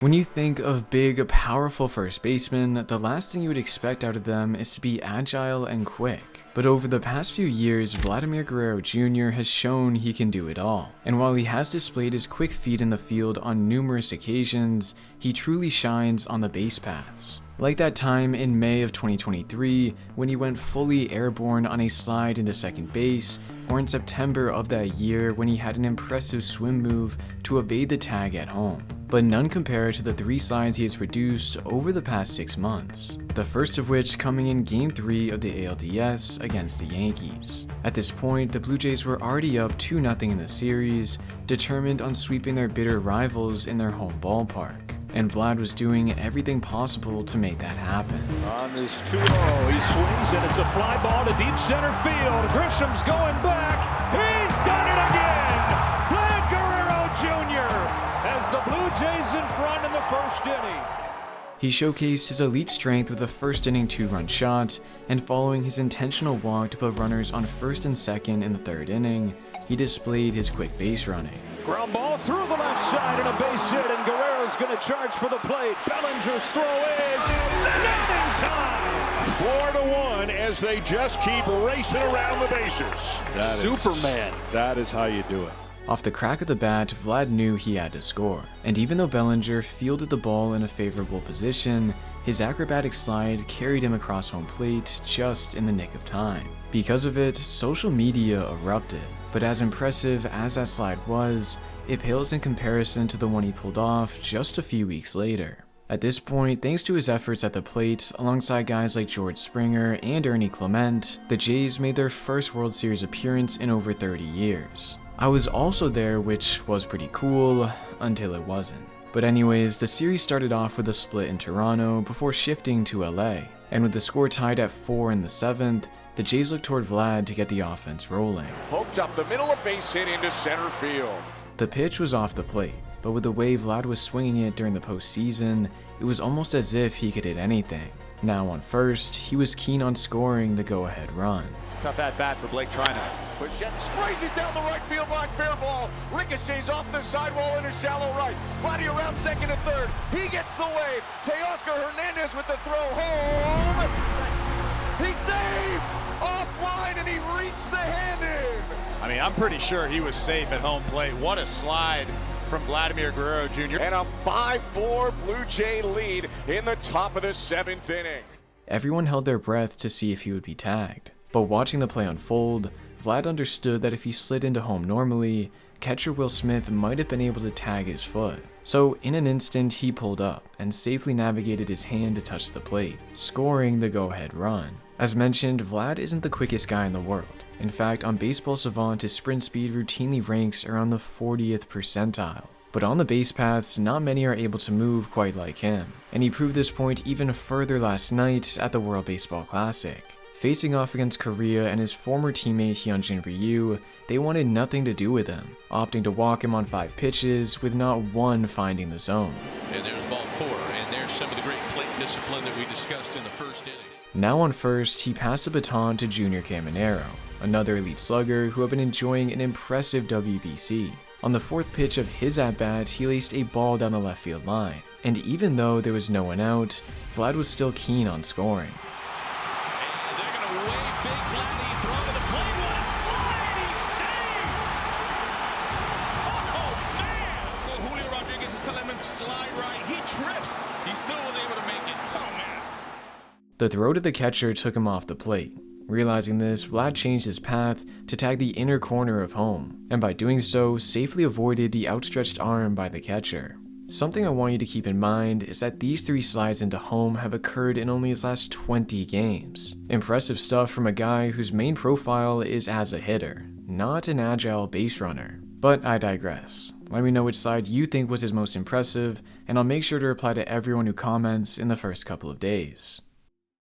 When you think of big, powerful first basemen, the last thing you would expect out of them is to be agile and quick. But over the past few years, Vladimir Guerrero Jr. has shown he can do it all. And while he has displayed his quick feet in the field on numerous occasions, he truly shines on the base paths. Like that time in May of 2023 when he went fully airborne on a slide into second base, or in September of that year when he had an impressive swim move to evade the tag at home. But none compare to the 3 slides he has produced over the past 6 months, the first of which coming in Game 3 of the ALDS against the Yankees. At this point, the Blue Jays were already up 2-0 in the series, determined on sweeping their bitter rivals in their home ballpark. And Vlad was doing everything possible to make that happen. On this 2-0, he swings and it's a fly ball to deep center field. Grisham's going back. He's done it again! Vlad Guerrero Jr. has the Blue Jays in front in the first inning. He showcased his elite strength with a first inning 2-run shot, and following his intentional walk to put runners on first and second in the 3rd inning, he displayed his quick base running. Ground ball through the left side and a base hit, and Guerrero's going to charge for the plate. Bellinger's throw is nothing time. 4-1 as they just keep racing around the bases. Superman. That is how you do it. Off the crack of the bat, Vlad knew he had to score, and even though Bellinger fielded the ball in a favorable position, his acrobatic slide carried him across home plate just in the nick of time. Because of it, social media erupted, but as impressive as that slide was, it pales in comparison to the one he pulled off just a few weeks later. At this point, thanks to his efforts at the plate, alongside guys like George Springer and Ernie Clement, the Jays made their first World Series appearance in over 30 years. I was also there, which was pretty cool, until it wasn't. But anyways, the series started off with a split in Toronto before shifting to LA, and with the score tied at 4 in the 7th, the Jays looked toward Vlad to get the offense rolling. Poked up the middle, a base hit into center field. The pitch was off the plate, but with the way Vlad was swinging it during the postseason, it was almost as if he could hit anything. Now on first, he was keen on scoring the go-ahead run. It's a tough at-bat for Blake Treinen. Bichette sprays it down the right field line, fair ball. Ricochets off the sidewall into shallow right. Vladdy around second and third. He gets the wave. Teoscar Hernandez with the throw home. He's safe! Offline, and he reached the hand in. I mean, I'm pretty sure he was safe at home plate. What a slide from Vladimir Guerrero Jr. And a 5-4 Blue Jay lead in the top of the 7th inning. Everyone held their breath to see if he would be tagged, but watching the play unfold, Vlad understood that if he slid into home normally, catcher Will Smith might have been able to tag his foot. So in an instant, he pulled up and safely navigated his hand to touch the plate, scoring the go-ahead run. As mentioned, Vlad isn't the quickest guy in the world. In fact, on Baseball Savant, his sprint speed routinely ranks around the 40th percentile. But on the base paths, not many are able to move quite like him, and he proved this point even further last night at the World Baseball Classic. Facing off against Korea and his former teammate Hyunjin Ryu, they wanted nothing to do with him, opting to walk him on 5 pitches with not one finding the zone. And there's ball 4, and there's some of the great plate discipline that we discussed in the first inning. Now on first, he passed the baton to Junior Caminero, another elite slugger who had been enjoying an impressive WBC. On the 4th pitch of his at-bat, he laced a ball down the left field line, and even though there was no one out, Vlad was still keen on scoring. And they're going to wave big Vladdy, throw to the plate, what a slide, he's safe! Oh man! Well, Julio Rodriguez is telling him to slide right, he trips, he still was able to make it, oh man! The throw to the catcher took him off the plate. Realizing this, Vlad changed his path to tag the inner corner of home, and by doing so, safely avoided the outstretched arm by the catcher. Something I want you to keep in mind is that these 3 slides into home have occurred in only his last 20 games. Impressive stuff from a guy whose main profile is as a hitter, not an agile base runner. But I digress. Let me know which side you think was his most impressive, and I'll make sure to reply to everyone who comments in the first couple of days.